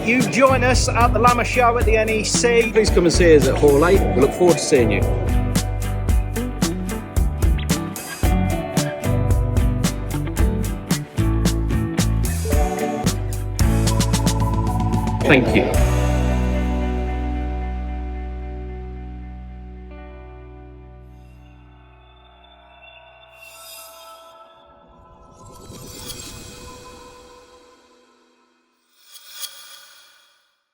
you join us at the LAMMA show at the NEC. Please come and see us at Hall 8. We look forward to seeing you. Thank you.